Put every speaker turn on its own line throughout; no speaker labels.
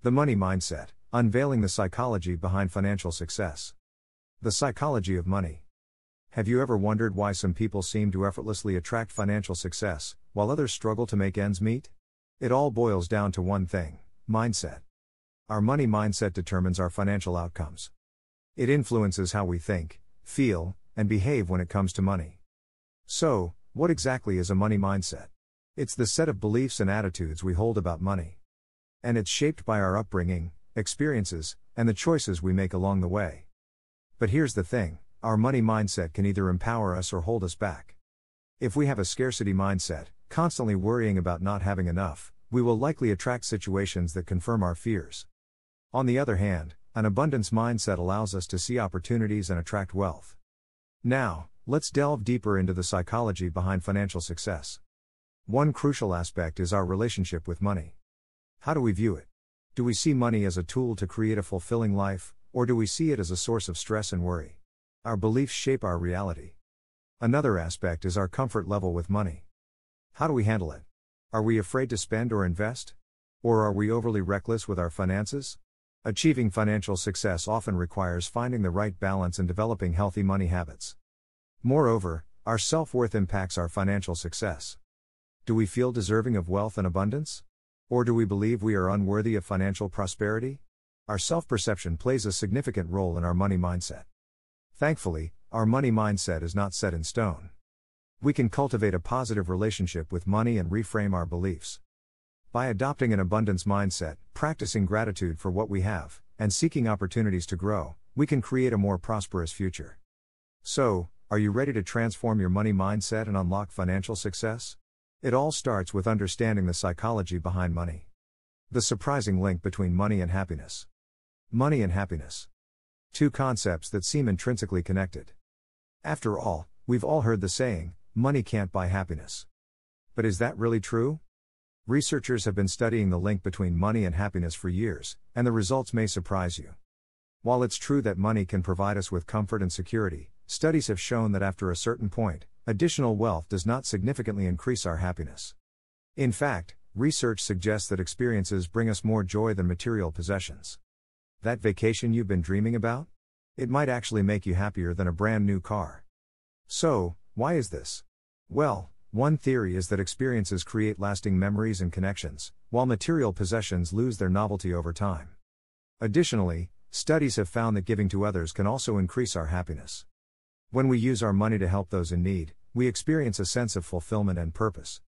The Money Mindset, Unveiling the Psychology Behind Financial Success. The psychology of money. Have you ever wondered why some people seem to effortlessly attract financial success, while others struggle to make ends meet? It all boils down to one thing: mindset. Our money mindset determines our financial outcomes. It influences how we think, feel, and behave when it comes to money. So, what exactly is a money mindset? It's the set of beliefs and attitudes we hold about money. And it's shaped by our upbringing, experiences, and the choices we make along the way. But here's the thing: our money mindset can either empower us or hold us back. If we have a scarcity mindset, constantly worrying about not having enough, we will likely attract situations that confirm our fears. On the other hand, an abundance mindset allows us to see opportunities and attract wealth. Now, let's delve deeper into the psychology behind financial success. One crucial aspect is our relationship with money. How do we view it? Do we see money as a tool to create a fulfilling life, or do we see it as a source of stress and worry? Our beliefs shape our reality. Another aspect is our comfort level with money. How do we handle it? Are we afraid to spend or invest? Or are we overly reckless with our finances? Achieving financial success often requires finding the right balance and developing healthy money habits. Moreover, our self-worth impacts our financial success. Do we feel deserving of wealth and abundance? Or do we believe we are unworthy of financial prosperity? Our self-perception plays a significant role in our money mindset. Thankfully, our money mindset is not set in stone. We can cultivate a positive relationship with money and reframe our beliefs. By adopting an abundance mindset, practicing gratitude for what we have, and seeking opportunities to grow, we can create a more prosperous future. So, are you ready to transform your money mindset and unlock financial success? It all starts with understanding the psychology behind money. The surprising link between money and happiness. Money and happiness. Two concepts that seem intrinsically connected. After all, we've all heard the saying, money can't buy happiness. But is that really true? Researchers have been studying the link between money and happiness for years, and the results may surprise you. While it's true that money can provide us with comfort and security, studies have shown that after a certain point, additional wealth does not significantly increase our happiness. In fact, research suggests that experiences bring us more joy than material possessions. That vacation you've been dreaming about? It might actually make you happier than a brand new car. So, why is this? Well, one theory is that experiences create lasting memories and connections, while material possessions lose their novelty over time. Additionally, studies have found that giving to others can also increase our happiness. When we use our money to help those in need, we experience a sense of fulfillment and purpose.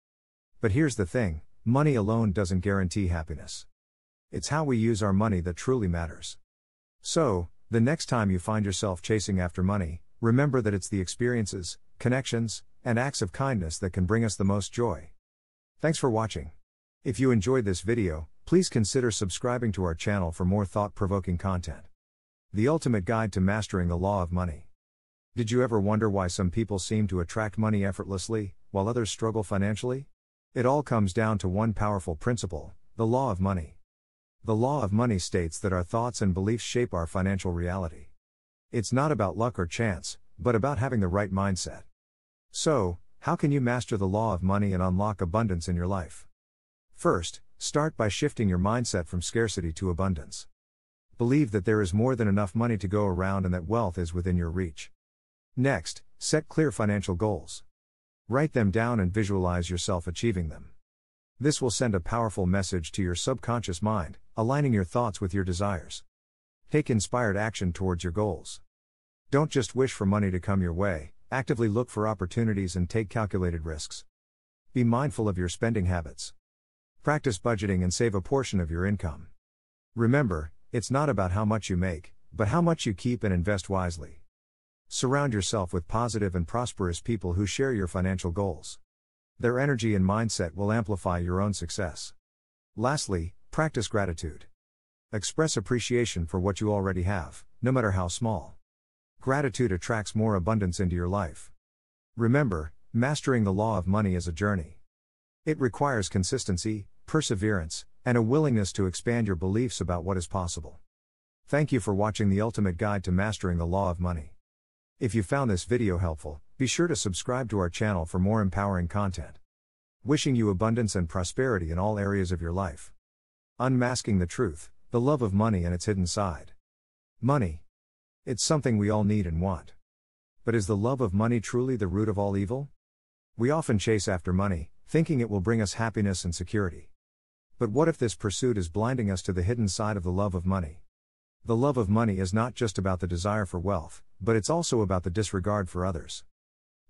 But here's the thing: money alone doesn't guarantee happiness. It's how we use our money that truly matters. So, the next time you find yourself chasing after money, remember that it's the experiences, connections, and acts of kindness that can bring us the most joy. Thanks for watching. If you enjoyed this video, please consider subscribing to our channel for more thought-provoking content. The ultimate guide to mastering the law of money. Did you ever wonder why some people seem to attract money effortlessly, while others struggle financially? It all comes down to one powerful principle: the law of money. The law of money states that our thoughts and beliefs shape our financial reality. It's not about luck or chance, but about having the right mindset. So, how can you master the law of money and unlock abundance in your life? First, start by shifting your mindset from scarcity to abundance. Believe that there is more than enough money to go around and that wealth is within your reach. Next, set clear financial goals. Write them down and visualize yourself achieving them. This will send a powerful message to your subconscious mind, aligning your thoughts with your desires. Take inspired action towards your goals. Don't just wish for money to come your way, actively look for opportunities and take calculated risks. Be mindful of your spending habits. Practice budgeting and save a portion of your income. Remember, it's not about how much you make, but how much you keep and invest wisely. Surround yourself with positive and prosperous people who share your financial goals. Their energy and mindset will amplify your own success. Lastly, practice gratitude. Express appreciation for what you already have, no matter how small. Gratitude attracts more abundance into your life. Remember, mastering the law of money is a journey. It requires consistency, perseverance, and a willingness to expand your beliefs about what is possible. Thank you for watching the ultimate guide to mastering the law of money. If you found this video helpful, be sure to subscribe to our channel for more empowering content. Wishing you abundance and prosperity in all areas of your life. Unmasking the truth, The love of money and its hidden side. Money. It's something we all need and want. But is the love of money truly the root of all evil? We often chase after money, thinking it will bring us happiness and security. But what if this pursuit is blinding us to the hidden side of the love of money? The love of money is not just about the desire for wealth, but it's also about the disregard for others.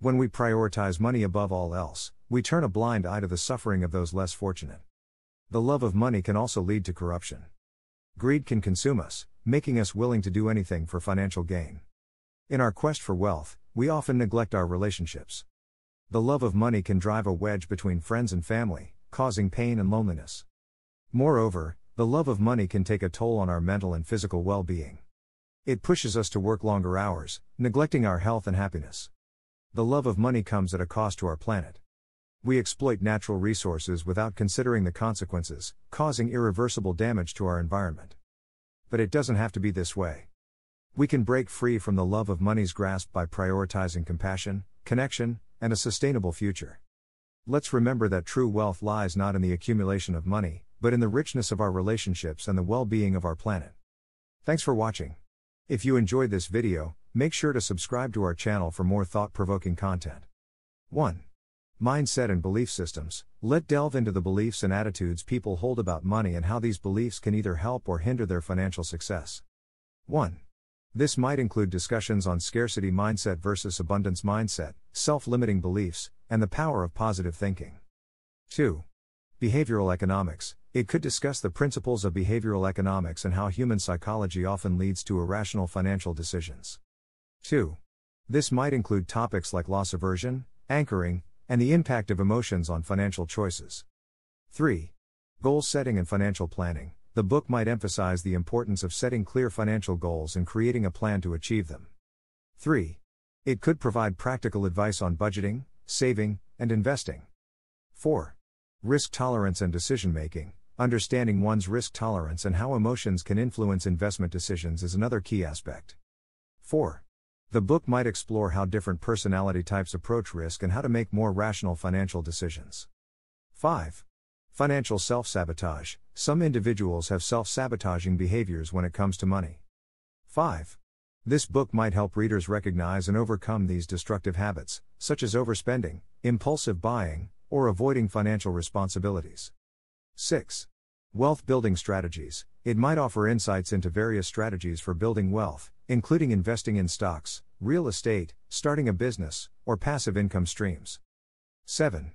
When we prioritize money above all else, we turn a blind eye to the suffering of those less fortunate. The love of money can also lead to corruption. Greed can consume us, making us willing to do anything for financial gain. In our quest for wealth, we often neglect our relationships. The love of money can drive a wedge between friends and family, causing pain and loneliness. Moreover, the love of money can take a toll on our mental and physical well-being. It pushes us to work longer hours, neglecting our health and happiness. The love of money comes at a cost to our planet. We exploit natural resources without considering the consequences, causing irreversible damage to our environment. But it doesn't have to be this way. We can break free from the love of money's grasp by prioritizing compassion, connection, and a sustainable future. Let's remember that true wealth lies not in the accumulation of money, but in the richness of our relationships and the well-being of our planet. Thanks for watching. If you enjoyed this video, make sure to subscribe to our channel for more thought-provoking content. 1. Mindset and belief systems. Let's delve into the beliefs and attitudes people hold about money and how these beliefs can either help or hinder their financial success. 1. This might include discussions on scarcity mindset versus abundance mindset, self-limiting beliefs, and the power of positive thinking. 2. Behavioral economics. It could discuss the principles of behavioral economics and how human psychology often leads to irrational financial decisions. 2. This might include topics like loss aversion, anchoring, and the impact of emotions on financial choices. 3. Goal setting and financial planning. The book might emphasize the importance of setting clear financial goals and creating a plan to achieve them. 3. It could provide practical advice on budgeting, saving, and investing. 4. Risk tolerance and decision making. Understanding one's risk tolerance and how emotions can influence investment decisions is another key aspect. 4. The book might explore how different personality types approach risk and how to make more rational financial decisions. 5. Financial self-sabotage. Some individuals have self-sabotaging behaviors when it comes to money. 5. This book might help readers recognize and overcome these destructive habits, such as overspending, impulsive buying, or avoiding financial responsibilities. 6. Wealth building strategies. It might offer insights into various strategies for building wealth, including investing in stocks, real estate, starting a business, or passive income streams. 7.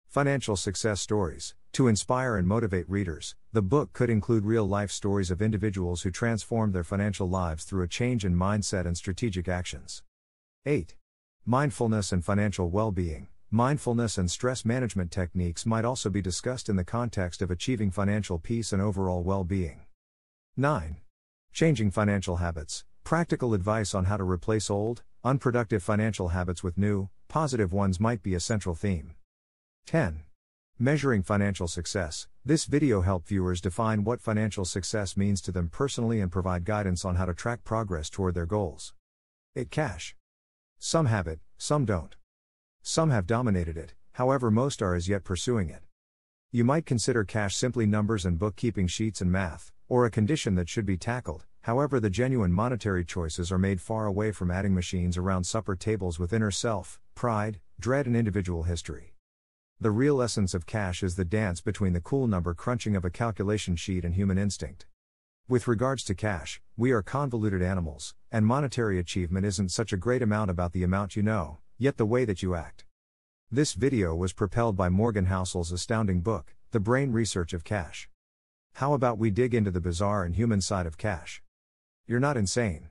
Financial success stories. To inspire and motivate readers, the book could include real-life stories of individuals who transformed their financial lives through a change in mindset and strategic actions. 8. Mindfulness and financial well-being. Mindfulness and stress management techniques might also be discussed in the context of achieving financial peace and overall well-being. 9. Changing financial habits. Practical advice on how to replace old, unproductive financial habits with new, positive ones might be a central theme. 10. Measuring financial success. This video helps viewers define what financial success means to them personally and provide guidance on how to track progress toward their goals. 8. Cash. Some have it, some don't. Some have dominated it, however most are as yet pursuing it. You might consider cash simply numbers and bookkeeping sheets and math, or a condition that should be tackled. However, the genuine monetary choices are made far away from adding machines around supper tables with inner self, pride, dread and individual history. The real essence of cash is the dance between the cool number crunching of a calculation sheet and human instinct. With regards to cash, we are convoluted animals, and monetary achievement isn't such a great amount about the amount you know, yet the way that you act. This video was propelled by Morgan Housel's astounding book, The Brain Research of Cash. How about we dig into the bizarre and human side of cash? You're not insane.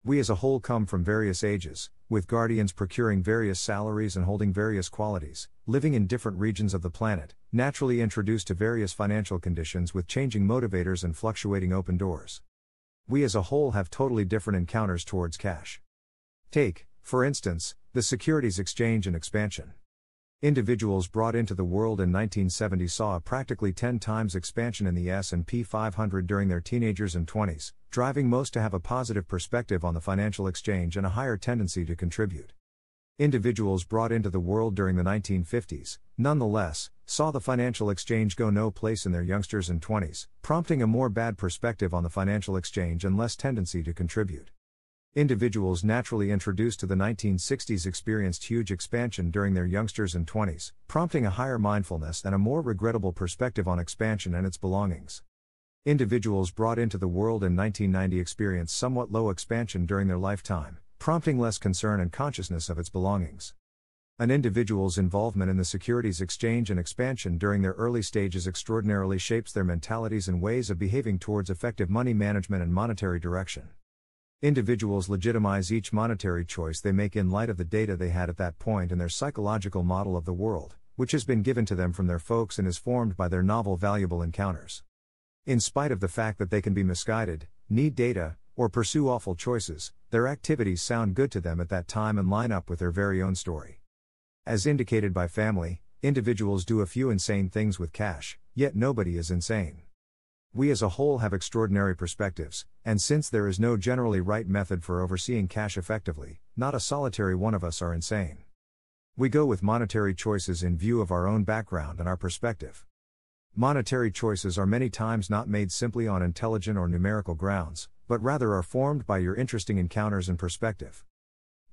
We as a whole come from various ages, with guardians procuring various salaries and holding various qualities, living in different regions of the planet, naturally introduced to various financial conditions with changing motivators and fluctuating open doors. We as a whole have totally different encounters towards cash. Take, for instance, the securities exchange and expansion. Individuals brought into the world in 1970 saw a practically 10 times expansion in the S&P 500 during their teenagers and 20s, driving most to have a positive perspective on the financial exchange and a higher tendency to contribute. Individuals brought into the world during the 1950s, nonetheless, saw the financial exchange go no place in their youngsters and 20s, prompting a more bad perspective on the financial exchange and less tendency to contribute. Individuals naturally introduced to the 1960s experienced huge expansion during their youngsters and 20s, prompting a higher mindfulness and a more regrettable perspective on expansion and its belongings. Individuals brought into the world in 1990 experienced somewhat low expansion during their lifetime, prompting less concern and consciousness of its belongings. An individual's involvement in the securities exchange and expansion during their early stages extraordinarily shapes their mentalities and ways of behaving towards effective money management and monetary direction. Individuals legitimize each monetary choice they make in light of the data they had at that point and their psychological model of the world, which has been given to them from their folks and is formed by their novel valuable encounters. In spite of the fact that they can be misguided, need data, or pursue awful choices, their activities sound good to them at that time and line up with their very own story. As indicated by family, individuals do a few insane things with cash, yet nobody is insane. We as a whole have extraordinary perspectives, and since there is no generally right method for overseeing cash effectively, not a solitary one of us are insane. We go with monetary choices in view of our own background and our perspective. Monetary choices are many times not made simply on intelligent or numerical grounds, but rather are formed by your interesting encounters and perspective.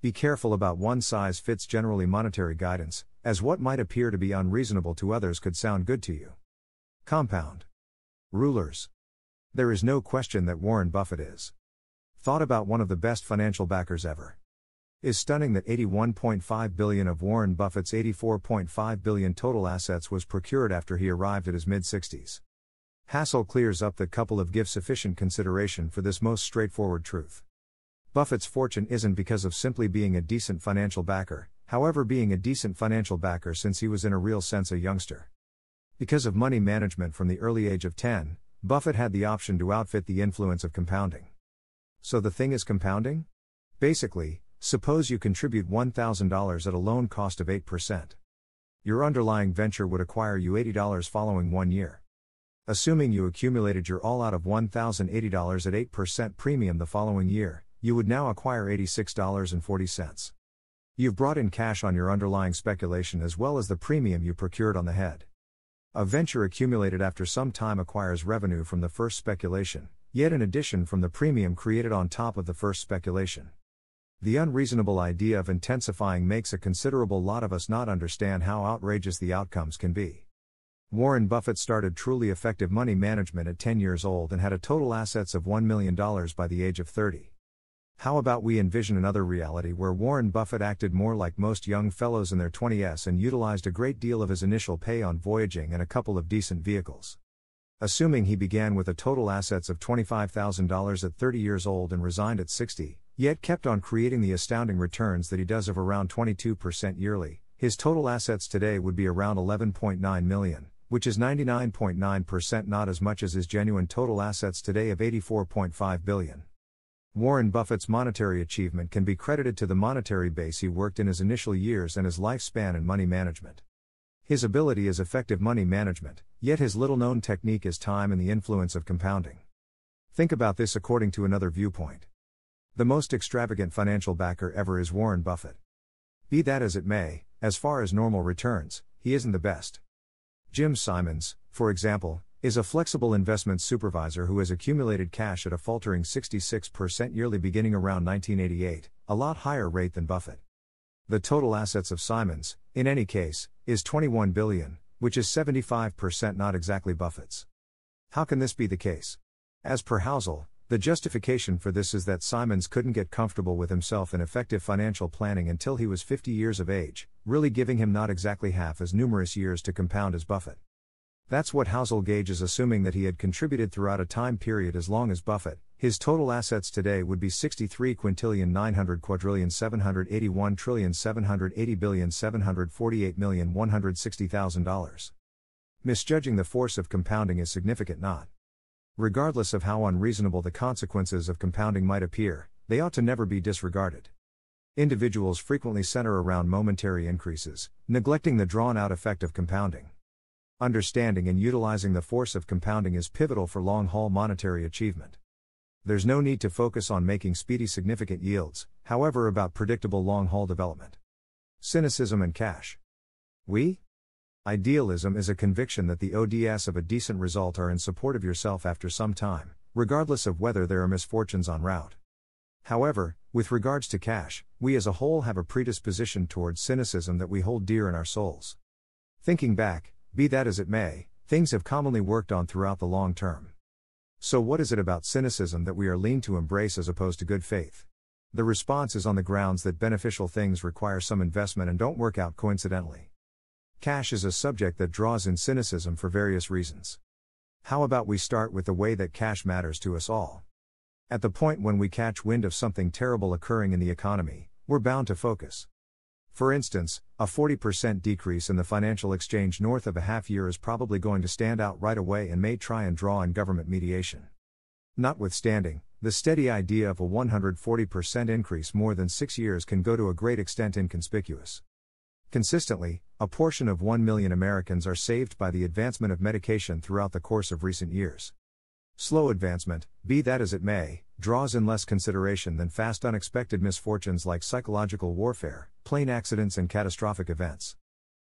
Be careful about one-size-fits generally monetary guidance, as what might appear to be unreasonable to others could sound good to you. Compound rulers. There is no question that Warren Buffett is thought about one of the best financial backers ever. Is stunning that $81.5 billion of Warren Buffett's $84.5 billion total assets was procured after he arrived at his mid-60s. Hassel clears up that couple of give sufficient consideration for this most straightforward truth. Buffett's fortune isn't because of simply being a decent financial backer, however being a decent financial backer since he was in a real sense a youngster. Because of money management from the early age of 10, Buffett had the option to outfit the influence of compounding. So the thing is compounding? Basically, suppose you contribute $1,000 at a loan cost of 8%. Your underlying venture would acquire you $80 following 1 year. Assuming you accumulated your all out of $1,080 at 8% premium the following year, you would now acquire $86.40. You've brought in cash on your underlying speculation as well as the premium you procured on the head. A venture accumulated after some time acquires revenue from the first speculation, yet in addition from the premium created on top of the first speculation. The unreasonable idea of intensifying makes a considerable lot of us not understand how outrageous the outcomes can be. Warren Buffett started truly effective money management at 10 years old and had a total assets of $1 million by the age of 30. How about we envision another reality where Warren Buffett acted more like most young fellows in their 20s and utilized a great deal of his initial pay on voyaging and a couple of decent vehicles. Assuming he began with a total assets of $25,000 at 30 years old and resigned at 60, yet kept on creating the astounding returns that he does of around 22% yearly, his total assets today would be around $11.9 million, which is 99.9% not as much as his genuine total assets today of $84.5 billion. Warren Buffett's monetary achievement can be credited to the monetary base he worked in his initial years and his lifespan in money management. His ability is effective money management, yet his little-known technique is time and the influence of compounding. Think about this according to another viewpoint. The most extravagant financial backer ever is Warren Buffett. Be that as it may, as far as normal returns, he isn't the best. Jim Simons, for example, is a flexible investment supervisor who has accumulated cash at a faltering 66% yearly beginning around 1988, a lot higher rate than Buffett. The total assets of Simons, in any case, is $21 billion, which is 75% not exactly Buffett's. How can this be the case? As per Hassel, the justification for this is that Simons couldn't get comfortable with himself in effective financial planning until he was 50 years of age, really giving him not exactly half as numerous years to compound as Buffett. That's what Hassel gauges, assuming that he had contributed throughout a time period as long as Buffett. His total assets today would be $63,900,781,780,748,160,000. Misjudging the force of compounding is significant not. Regardless of how unreasonable the consequences of compounding might appear, they ought to never be disregarded. Individuals frequently center around momentary increases, neglecting the drawn-out effect of compounding. Understanding and utilizing the force of compounding is pivotal for long-haul monetary achievement. There's no need to focus on making speedy significant yields, however, about predictable long-haul development. Cynicism and cash. Idealism is a conviction that the odds of a decent result are in support of yourself after some time, regardless of whether there are misfortunes en route. However, with regards to cash, we as a whole have a predisposition towards cynicism that we hold dear in our souls. Thinking back, be that as it may, things have commonly worked on throughout the long term. So what is it about cynicism that we are lean to embrace as opposed to good faith? The response is on the grounds that beneficial things require some investment and don't work out coincidentally. Cash is a subject that draws in cynicism for various reasons. How about we start with the way that cash matters to us all? At the point when we catch wind of something terrible occurring in the economy, we're bound to focus. For instance, a 40% decrease in the financial exchange north of a half year is probably going to stand out right away and may try and draw in government mediation. Notwithstanding, the steady idea of a 140% increase more than 6 years can go to a great extent inconspicuous. Consistently, a portion of 1 million Americans are saved by the advancement of medication throughout the course of recent years. Slow advancement, be that as it may, draws in less consideration than fast unexpected misfortunes like psychological warfare, plane accidents and catastrophic events.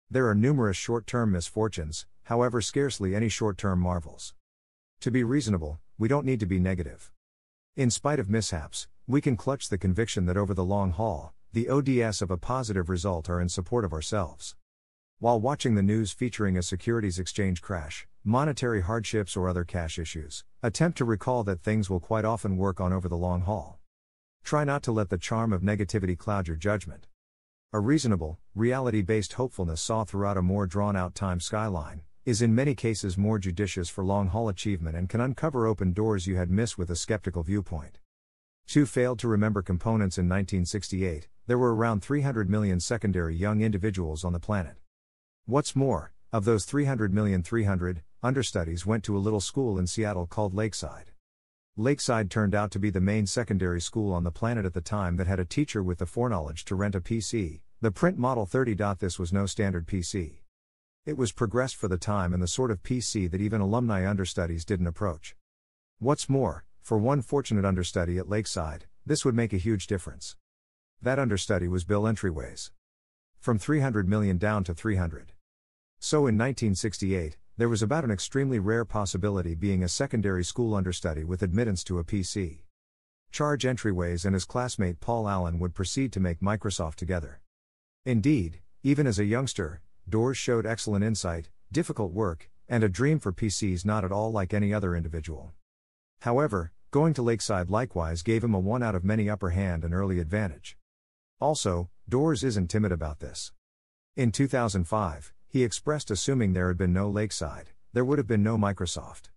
There are numerous short-term misfortunes, however scarcely any short-term marvels. To be reasonable, we don't need to be negative. In spite of mishaps, we can clutch the conviction that over the long haul, the odds of a positive result are in support of ourselves. While watching the news featuring a securities exchange crash, monetary hardships or other cash issues, attempt to recall that things will quite often work on over the long haul. Try not to let the charm of negativity cloud your judgment. A reasonable, reality-based hopefulness saw throughout a more drawn-out time skyline, is in many cases more judicious for long-haul achievement and can uncover open doors you had missed with a skeptical viewpoint. 2 failed to remember components in 1968, there were around 300 million secondary young individuals on the planet. What's more, of those 300 million, understudies went to a little school in Seattle called Lakeside. Lakeside turned out to be the main secondary school on the planet at the time that had a teacher with the foreknowledge to rent a PC, the print Model 30. This was no standard PC. It was progressed for the time and the sort of PC that even alumni understudies didn't approach. What's more, for one fortunate understudy at Lakeside, this would make a huge difference. That understudy was Bill Entryways. From 300 million down to 300. So in 1968, there was about an extremely rare possibility being a secondary school understudy with admittance to a PC. Charge Entryways and his classmate Paul Allen would proceed to make Microsoft together. Indeed, even as a youngster, Doors showed excellent insight, difficult work, and a dream for PCs not at all like any other individual. However, going to Lakeside likewise gave him a one out of many upper hand and early advantage. Also, Doors isn't timid about this. In 2005, he expressed assuming there had been no Lakeside, there would have been no Microsoft.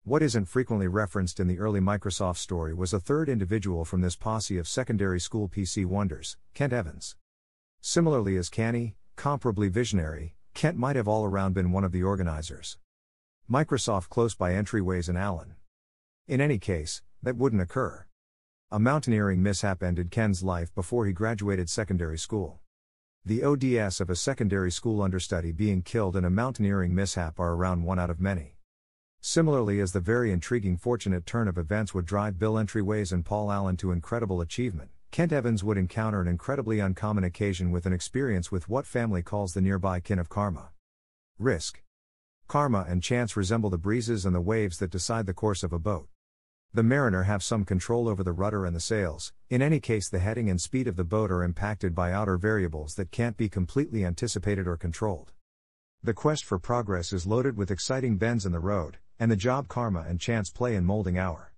What isn't frequently referenced in the early Microsoft story was a third individual from this posse of secondary school PC wonders, Kent Evans. Similarly as canny, comparably visionary, Kent might have all around been one of the organizers. Microsoft close by Entryways and Allen. In any case, that wouldn't occur. A mountaineering mishap ended Ken's life before he graduated secondary school. The odds of a secondary school understudy being killed in a mountaineering mishap are around 1 out of many. Similarly as the very intriguing fortunate turn of events would drive Bill Entryways and Paul Allen to incredible achievement, Kent Evans would encounter an incredibly uncommon occasion with an experience with what family calls the nearby kin of karma. Risk. Karma and chance resemble the breezes and the waves that decide the course of a boat. The mariner have some control over the rudder and the sails, in any case the heading and speed of the boat are impacted by outer variables that can't be completely anticipated or controlled. The quest for progress is loaded with exciting bends in the road, and the job karma and chance play in molding our